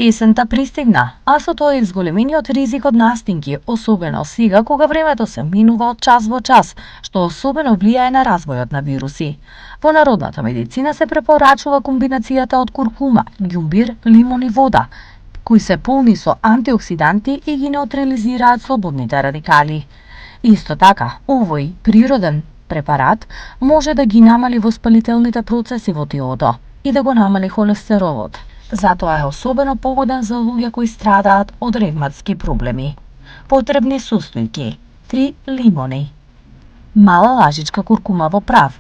Есента пристигна, а со тоа и зголемениот ризик од настинки, особено сега кога времето се минува од час во час, што особено влијае на развојот на вируси. Во народната медицина се препорачува комбинацијата од куркума, ѓумбир, лимон и вода, кои се полни со антиоксиданти и ги неутрализираат слободните радикали. Исто така, овој природен препарат може да ги намали воспалителните процеси во телото и да го намали холестеролот. Затоа е особено погоден за луѓе кои страдаат од ревматски проблеми. Потребни состојки: 3 лимони, мала лажичка куркума во прав,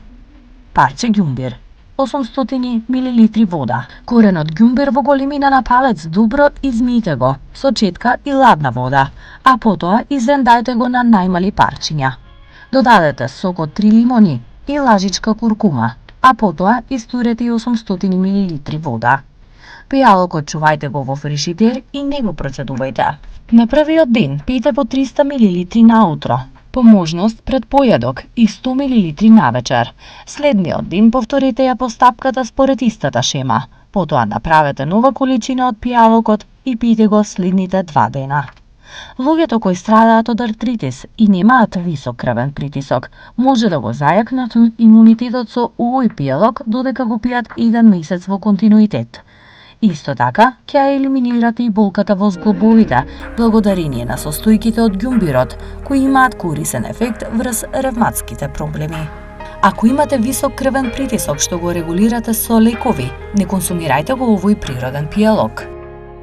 парче ѓумбир, 800 мл вода. Коренот ѓумбир во големина на палец добро измијте го со четка и ладна вода, а потоа изрендајте го на најмали парчиња. Додадете сок од 3 лимони и лажичка куркума, а потоа истурете и 800 мл вода. Пијалокот чувајте го во фрижидер и не го процедувајте. На првиот ден пијте по 300 мл наутро, по можност пред појадок и 100 мл навечер. Следниот ден повторете ја постапката според истата шема. Потоа направете нова количина од пијалокот и пијте го следните 2 дена. Луѓето кои страдаат од артритис и немаат висок крвен притисок, може да го зајакнат имунитетот со овој пијалок додека го пијат 1 месец во континуитет. Исто така, ќе елиминирате и болката во зглобовите, благодарение на состојките од ѓумбирот, кои имаат корисен ефект врз ревматските проблеми. Ако имате висок крвен притисок што го регулирате со лекови, не консумирајте го овој природен пијалок.